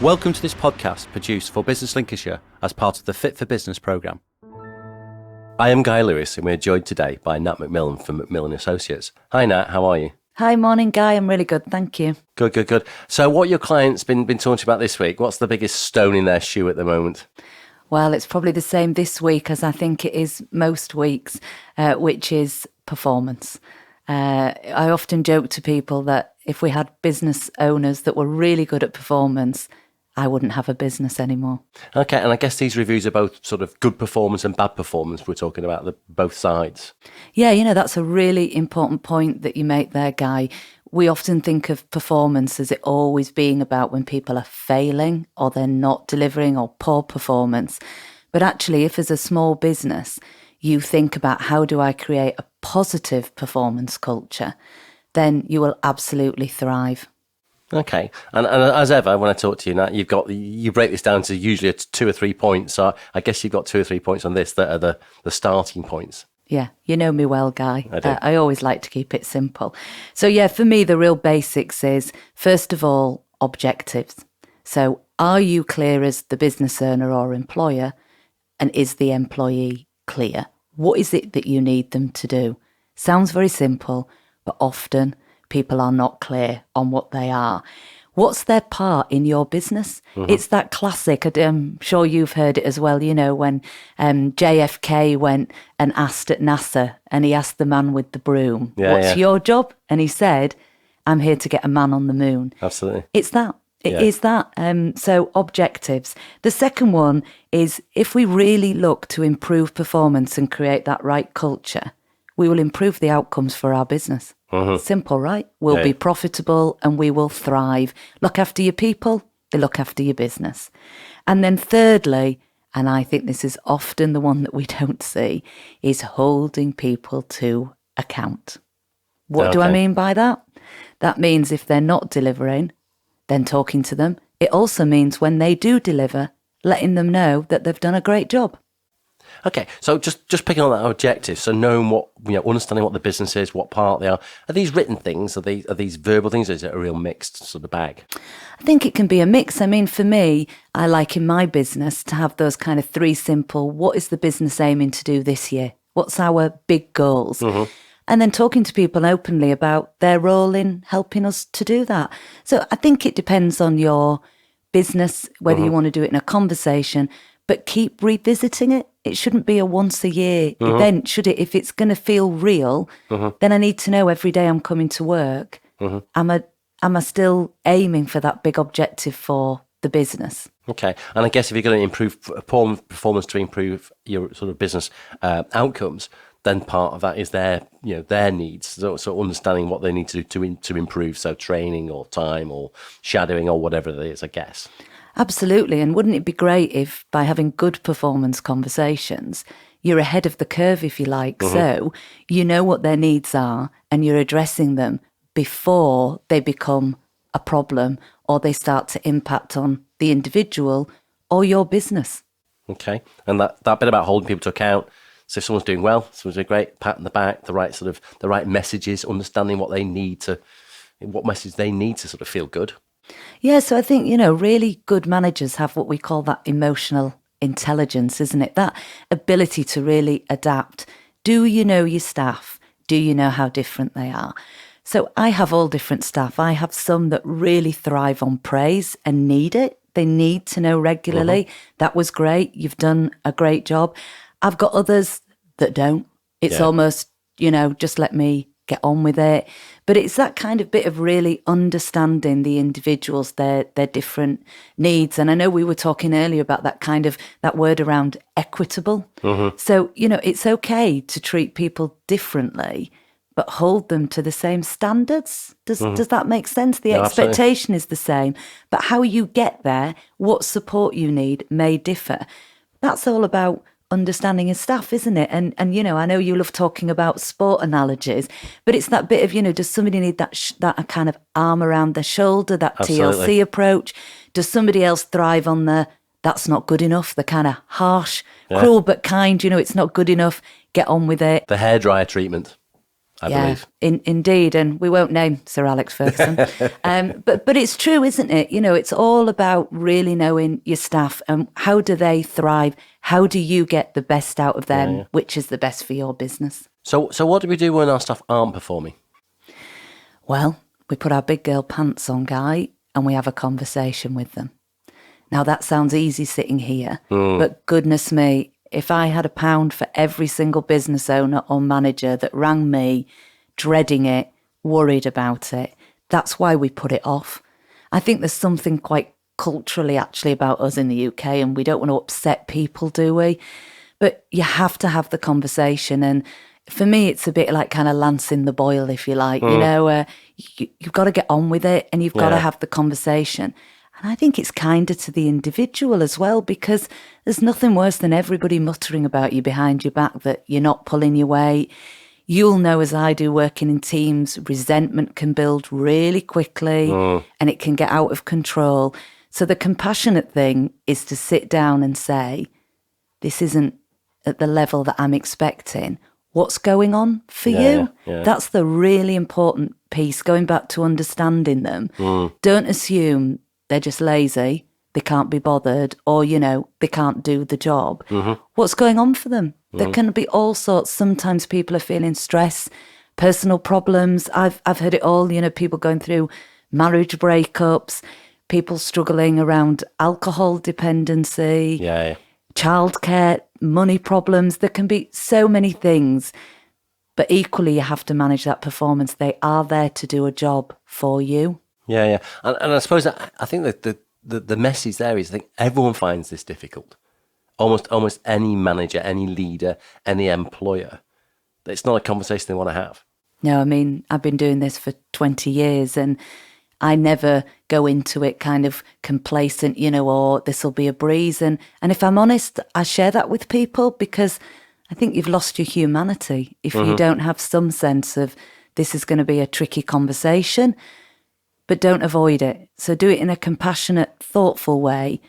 Welcome to this podcast produced for Business Lincolnshire as part of the Fit for Business programme. I am Guy Lewis and we're joined today by Nat McMillian from McMillian Associates. Hi Nat, how are you? Hi, morning Guy, I'm really good, thank you. Good. So what your clients been talking about this week? What's the biggest stone in their shoe at the moment? Well, it's probably the same this week as I think it is most weeks, which is performance. I often joke to people that if we had business owners that were really good at performance, I wouldn't have a business anymore. Okay, and I guess these reviews are both sort of good performance and bad performance. We're talking about both sides. Yeah, that's a really important point that you make there, Guy. We often think of performance as it always being about when people are failing or they're not delivering or poor performance. But actually, if as a small business, you think about how do I create a positive performance culture, then you will absolutely thrive. Okay, and as ever, when I talk to you, Nat, you break this down to usually 2 or 3 points. So I guess you've got 2 or 3 points on this that are the starting points. Yeah, you know me well, Guy. I do. I always like to keep it simple. So yeah, for me, the real basics is, first of all, objectives. So are you clear as the business owner or employer? And is the employee clear? What is it that you need them to do? Sounds very simple, but often people are not clear on what they are. What's their part in your business? Mm-hmm. It's that classic, I'm sure you've heard it as well, when JFK went and asked at NASA and he asked the man with the broom, what's your job? And he said, I'm here to get a man on the moon. Absolutely. It's that. It is that. So objectives. The second one is if we really look to improve performance and create that right culture, we will improve the outcomes for our business. Mm-hmm. Simple, right? We'll be profitable and we will thrive. Look after your people, they look after your business. And then thirdly, and I think this is often the one that we don't see, is holding people to account. What do I mean by that? That means if they're not delivering, then talking to them. It also means when they do deliver, letting them know that they've done a great job. Okay, so just picking on that objective, so knowing what, understanding what the business is, what part they are these written things, are these verbal things, or is it a real mixed sort of bag? I think it can be a mix. I mean, for me, I like in my business to have those kind of 3 simple, what is the business aiming to do this year? What's our big goals? Mm-hmm. And then talking to people openly about their role in helping us to do that. So I think it depends on your business, whether you want to do it in a conversation, but keep revisiting it. It shouldn't be a once a year event, should it? If it's going to feel real, then I need to know every day I'm coming to work, am I still aiming for that big objective for the business? Okay, and I guess if you're going to improve performance to improve your sort of business outcomes, then part of that is their needs. So understanding what they need to do to improve. So training or time or shadowing or whatever it is, I guess. Absolutely. And wouldn't it be great if by having good performance conversations, you're ahead of the curve, if you like. Mm-hmm. So you know what their needs are and you're addressing them before they become a problem or they start to impact on the individual or your business. Okay. And that bit about holding people to account. So if someone's doing well, someone's doing great, pat on the back, the right messages, understanding what message they need to sort of feel good. Yeah, so I think, really good managers have what we call that emotional intelligence, isn't it? That ability to really adapt. Do you know your staff? Do you know how different they are? So I have all different staff. I have some that really thrive on praise and need it. They need to know regularly, that was great, you've done a great job. I've got others that don't. It's almost, just let me get on with it. But it's that kind of bit of really understanding the individuals, their different needs. And I know we were talking earlier about that word around equitable. Mm-hmm. So, it's okay to treat people differently, but hold them to the same standards. Does that make sense? The expectation is the same, but how you get there, what support you need may differ. That's all about understanding your staff, isn't it? And I know you love talking about sport analogies, but it's that bit of, does somebody need that kind of arm around their shoulder, that TLC approach? Does somebody else thrive on that's not good enough, the kind of harsh, cruel but kind, it's not good enough, get on with it. The hairdryer treatment. I believe. Indeed, and we won't name Sir Alex Ferguson. But it's true, isn't it? You know, it's all about really knowing your staff and how do they thrive? How do you get the best out of them, which is the best for your business? So what do we do when our staff aren't performing? Well, we put our big girl pants on, Guy, and we have a conversation with them. Now, that sounds easy sitting here, but goodness me, if I had £1 for every single business owner or manager that rang me, dreading it, worried about it, that's why we put it off. I think there's something quite culturally actually about us in the UK, and we don't want to upset people, do we? But you have to have the conversation, and for me, it's a bit like kind of lancing the boil, if you like. You know, you've got to get on with it, and you've got to have the conversation. And I think it's kinder to the individual as well, because there's nothing worse than everybody muttering about you behind your back that you're not pulling your weight. You'll know, as I do, working in teams, resentment can build really quickly and it can get out of control. So the compassionate thing is to sit down and say, this isn't at the level that I'm expecting. What's going on for you? Yeah. That's the really important piece, going back to understanding them. Don't assume they're just lazy, they can't be bothered, or, you know, they can't do the job. What's going on for them? There can be all sorts. Sometimes people are feeling stress, personal problems. I've heard it all, you know, people going through marriage breakups, people struggling around alcohol dependency, childcare, money problems. There can be so many things, but equally you have to manage that performance. They are there to do a job for you. Yeah. And I suppose I think that the message there is, I think everyone finds this difficult. Almost any manager, any leader, any employer. It's not a conversation they want to have. No, I mean, I've been doing this for 20 years and I never go into it kind of complacent, you know, or this will be a breeze. And if I'm honest, I share that with people because I think you've lost your humanity if you don't have some sense of this is going to be a tricky conversation. But don't avoid it. So do it in a compassionate, thoughtful way.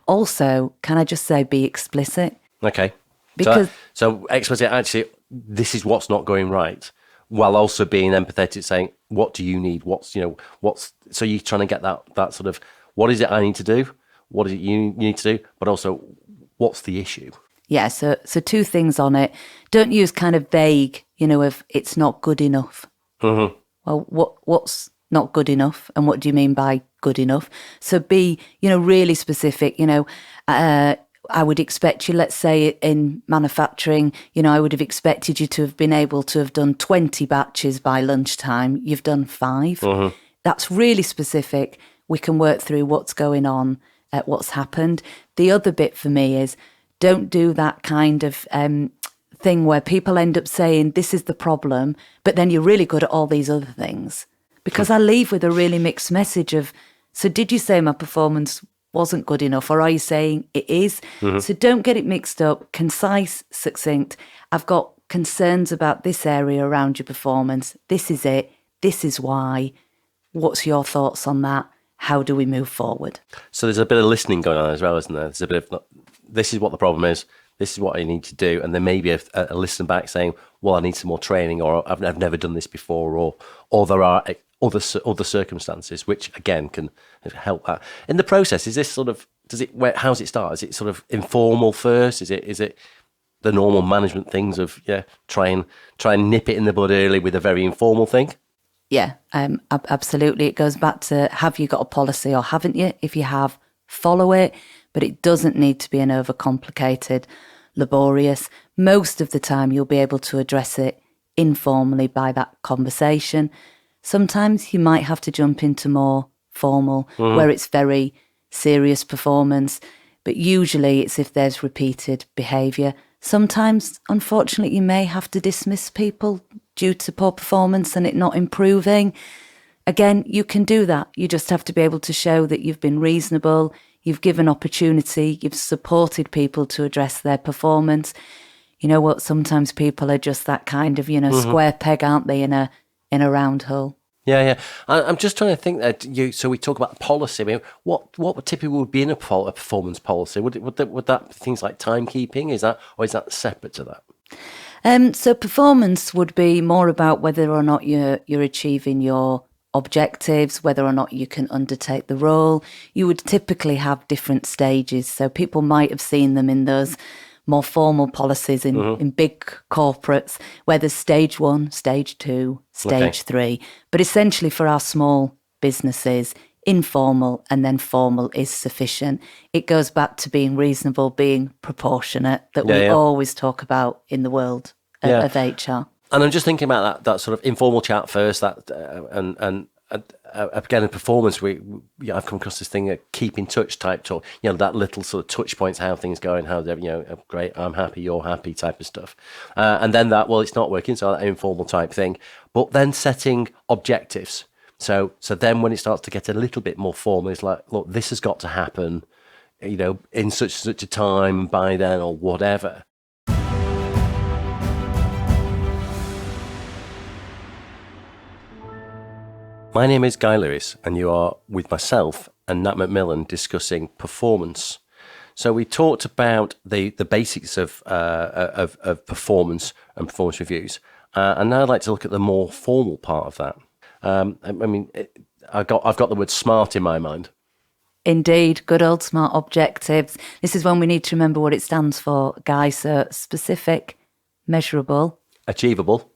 Also, can I just say, be explicit? Okay. Because so explicit, actually, this is what's not going right, while also being empathetic, saying, what do you need? So you're trying to get that sort of, what is it I need to do? What is it you need to do? But also, what's the issue? Yeah, so two things on it. Don't use kind of vague, you know, of it's not good enough. Well, what's not good enough, and what do you mean by good enough? So be, you know, really specific. You know, I would expect you, let's say in manufacturing, you know, I would have expected you to have been able to have done 20 batches by lunchtime. You've done 5. That's really specific. We can work through what's going on, what's happened. The other bit for me is don't do that kind of thing where people end up saying this is the problem, but then you're really good at all these other things. Because I leave with a really mixed message of, so did you say my performance wasn't good enough, or are you saying it is? So don't get it mixed up. Concise, succinct. I've got concerns about this area around your performance. This is it. This is why. What's your thoughts on that? How do we move forward? So there's a bit of listening going on as well, isn't there? There's a bit of, this is what the problem is. This is what I need to do. And then maybe a listen back saying, well, I need some more training, or I've never done this before, or there are other circumstances, which again can help that. In the process, is this sort of, how does it start? Is it sort of informal first? Is it the normal management things of, try and nip it in the bud early with a very informal thing? Yeah, absolutely. It goes back to, have you got a policy or haven't you? If you have, follow it, but it doesn't need to be an overcomplicated, laborious. Most of the time you'll be able to address it informally by that conversation. Sometimes you might have to jump into more formal, where it's very serious performance, but usually it's if there's repeated behaviour. Sometimes, unfortunately, you may have to dismiss people due to poor performance and it not improving. Again, you can do that. You just have to be able to show that you've been reasonable, you've given opportunity, you've supported people to address their performance. You know what? Sometimes people are just that kind of, square peg, aren't they, in a round hole. Yeah. I'm just trying to think that so we talk about policy. I mean, what would typically would be in a performance policy? Would that things like timekeeping, or is that separate to that? So performance would be more about whether or not you're achieving your objectives, whether or not you can undertake the role. You would typically have different stages. So people might have seen them in those more formal policies in big corporates, where there's stage 1, stage 2, stage 3. But essentially for our small businesses, informal and then formal is sufficient. It goes back to being reasonable, being proportionate, that we always talk about in the world of HR. And I'm just thinking about that sort of informal chat first, and again, in performance, I've come across this thing, keep in touch type talk, that little sort of touch points, how things going, how they're, great, I'm happy, you're happy type of stuff. And then it's not working, so that informal type thing. But then setting objectives. So then when it starts to get a little bit more formal, it's like, look, this has got to happen, in such a time, by then, or whatever. My name is Guy Lewis, and you are with myself and Nat McMillian discussing performance. So we talked about the basics of performance and performance reviews, and now I'd like to look at the more formal part of that. I've got the word SMART in my mind. Indeed, good old SMART objectives. This is when we need to remember what it stands for, Guy. So specific, measurable, achievable,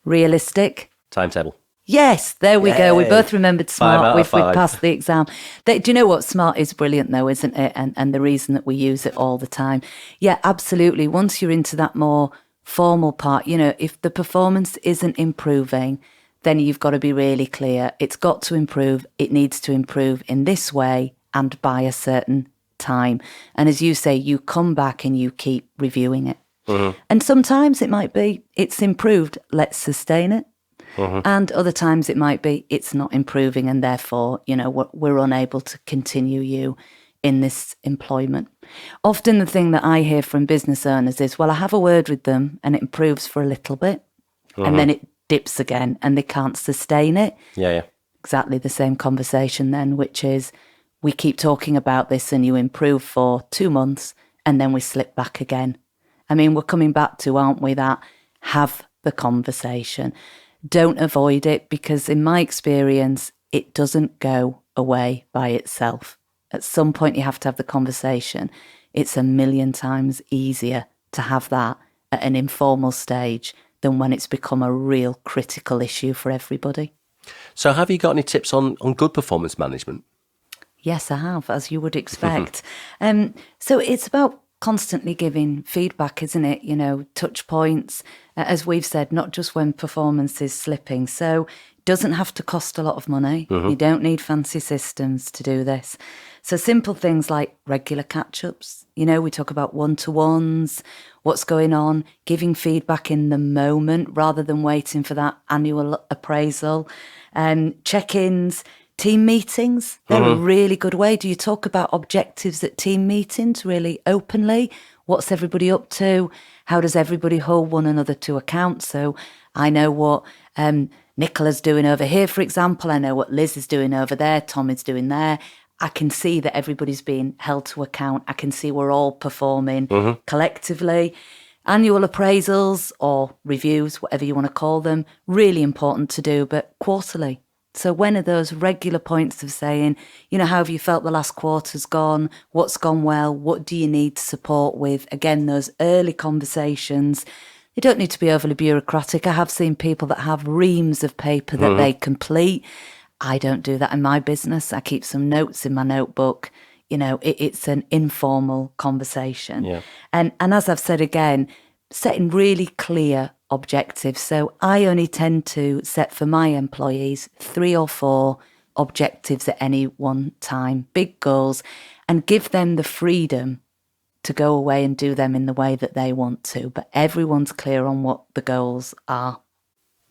realistic, timetable. Yes, there we go. We both remembered SMART. We've passed the exam. Do you know what? SMART is brilliant though, isn't it? And the reason that we use it all the time. Yeah, absolutely. Once you're into that more formal part, if the performance isn't improving, then you've got to be really clear. It's got to improve. It needs to improve in this way and by a certain time. And as you say, you come back and you keep reviewing it. Mm-hmm. And sometimes it might be, it's improved, let's sustain it. Mm-hmm. And other times it might be, it's not improving and therefore, we're unable to continue you in this employment. Often the thing that I hear from business owners is, well, I have a word with them and it improves for a little bit. Mm-hmm. And then it dips again and they can't sustain it. Yeah. Exactly the same conversation then, which is we keep talking about this and you improve for 2 months and then we slip back again. I mean, we're coming back to, aren't we, that have the conversation. Don't avoid it because in my experience, it doesn't go away by itself. At some point, you have to have the conversation. It's 1,000,000 times easier to have that at an informal stage than when it's become a real critical issue for everybody. So have you got any tips on good performance management? Yes, I have, as you would expect. So it's about constantly giving feedback, isn't it? Touch points, as we've said, not just when performance is slipping. So it doesn't have to cost a lot of money. Mm-hmm. You don't need fancy systems to do this. So simple things like regular catch-ups. We talk about one-to-ones, what's going on, giving feedback in the moment rather than waiting for that annual appraisal. Check-ins, team meetings, they're a really good way. Do you talk about objectives at team meetings really openly? What's everybody up to? How does everybody hold one another to account? So I know what Nicola's doing over here, for example. I know what Liz is doing over there, Tom is doing there. I can see that everybody's being held to account. I can see we're all performing collectively. Annual appraisals or reviews, whatever you want to call them, really important to do, but quarterly. So when are those regular points of saying, how have you felt the last quarter's gone? What's gone well? What do you need support with? Again, those early conversations. They don't need to be overly bureaucratic. I have seen people that have reams of paper that they complete. I don't do that in my business. I keep some notes in my notebook. It's an informal conversation. Yeah. And as I've said again, setting really clear objectives. So I only tend to set for my employees 3 or 4 objectives at any one time, big goals, and give them the freedom to go away and do them in the way that they want to. But everyone's clear on what the goals are.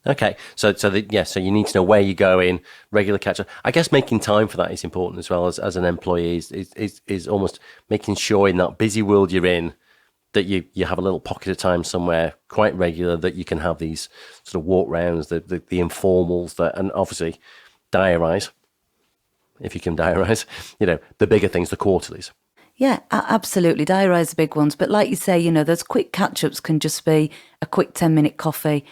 Okay, so you need to know where you're going, regular catch-up. I guess making time for that is important as well as an employee is almost making sure in that busy world you're in that you have a little pocket of time somewhere quite regular that you can have these sort of walk rounds, the informals, and obviously diarise, if you can diarise, the bigger things, the quarterlies. Yeah, absolutely. Diarise the big ones. But like you say, those quick catch-ups can just be a quick 10-minute coffee,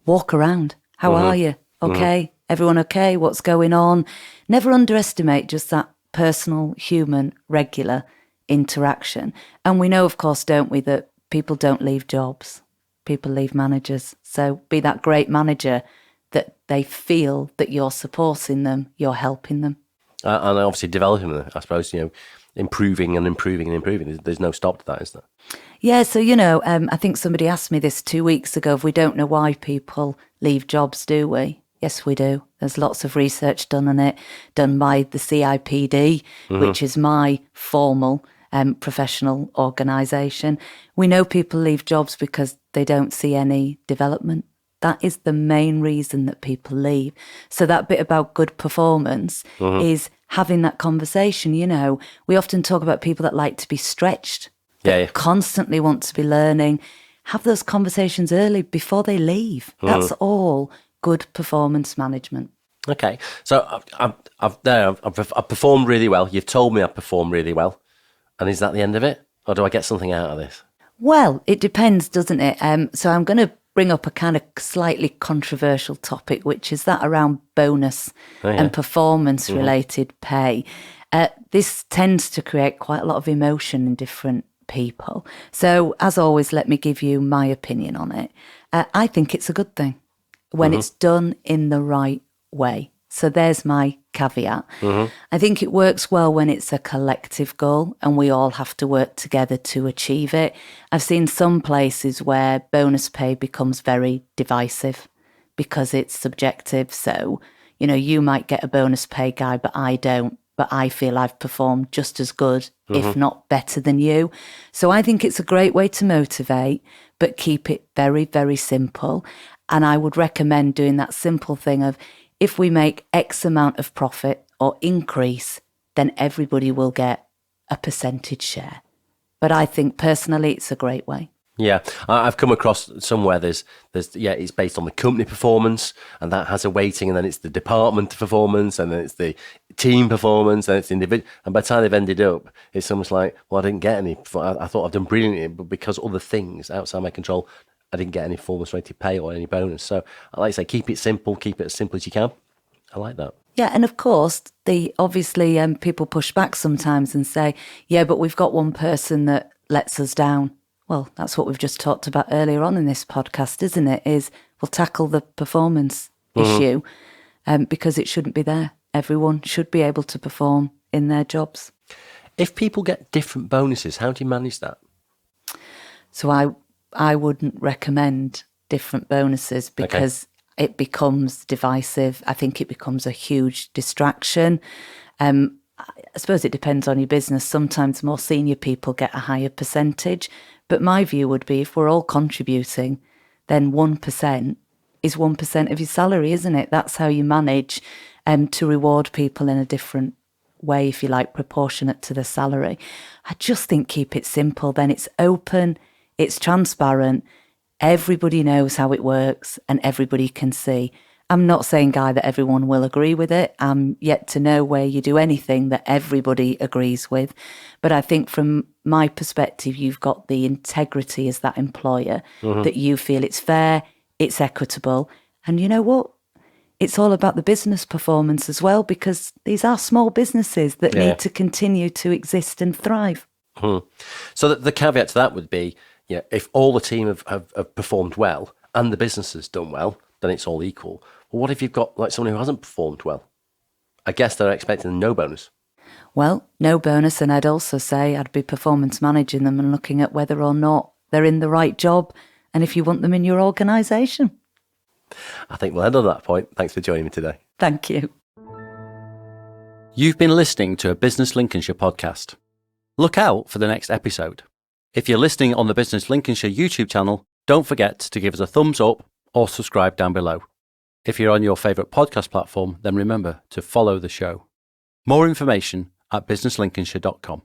walk around. How are you? Okay. Everyone okay? What's going on? Never underestimate just that personal, human, regular interaction. And we know, of course, don't we, that people don't leave jobs. People leave managers. So be that great manager that they feel that you're supporting them, you're helping them. And obviously developing them, I suppose, improving and improving and improving. There's no stop to that, is there? Yeah, so, I think somebody asked me this 2 weeks ago, if we don't know why people leave jobs, do we? Yes, we do. There's lots of research done on it, done by the CIPD, which is my formal professional organisation. We know people leave jobs because they don't see any development. That is the main reason that people leave. So that bit about good performance is having that conversation. We often talk about people that like to be stretched, that constantly want to be learning. Have those conversations early before they leave. That's all good performance management. Okay, so I've performed really well. You've told me I've performed really well. And is that the end of it? Or do I get something out of this? Well, it depends, doesn't it? So I'm going to bring up a kind of slightly controversial topic, which is that around bonus and performance-related pay. This tends to create quite a lot of emotion in different people. So, as always, let me give you my opinion on it. I think it's a good thing when it's done in the right way. So there's my caveat. I think it works well when it's a collective goal and we all have to work together to achieve it. I've seen some places where bonus pay becomes very divisive because it's subjective. So, you might get a bonus pay guy, but I don't. But I feel I've performed just as good, if not better than you. So I think it's a great way to motivate, but keep it very, very simple. And I would recommend doing that simple thing of, if we make X amount of profit or increase, then everybody will get a percentage share. But I think personally, it's a great way. Yeah, I've come across somewhere there's it's based on the company performance, and that has a weighting, and then it's the department performance, and then it's the team performance, and it's individual. And by the time they've ended up, it's almost like, well, I didn't get any. I thought I've done brilliantly, but because other things outside my control, I didn't get any performance-related pay or any bonus. So I like to say, keep it simple, keep it as simple as you can. I like that. Yeah, and of course, obviously people push back sometimes and say, yeah, but we've got one person that lets us down. Well, that's what we've just talked about earlier on in this podcast, isn't it? Is we'll tackle the performance issue because it shouldn't be there. Everyone should be able to perform in their jobs. If people get different bonuses, how do you manage that? So I wouldn't recommend different bonuses because it becomes divisive. I think it becomes a huge distraction. I suppose it depends on your business. Sometimes more senior people get a higher percentage. But my view would be, if we're all contributing, then 1% is 1% of your salary, isn't it? That's how you manage to reward people in a different way, if you like, proportionate to the salary. I just think keep it simple. Then it's open, it's transparent, everybody knows how it works and everybody can see. I'm not saying, Guy, that everyone will agree with it. I'm yet to know where you do anything that everybody agrees with. But I think from my perspective, you've got the integrity as that employer, that you feel it's fair, it's equitable. And you know what? It's all about the business performance as well, because these are small businesses that need to continue to exist and thrive. So the caveat to that would be, if all the team have performed well and the business has done well, then it's all equal. Well, what if you've got like someone who hasn't performed well? I guess they're expecting no bonus. Well, no bonus, and I'd also say I'd be performance managing them and looking at whether or not they're in the right job and if you want them in your organisation. I think we'll end on that point. Thanks for joining me today. Thank you. You've been listening to a Business Lincolnshire podcast. Look out for the next episode. If you're listening on the Business Lincolnshire YouTube channel, don't forget to give us a thumbs up or subscribe down below. If you're on your favourite podcast platform, then remember to follow the show. More information at businesslincolnshire.com.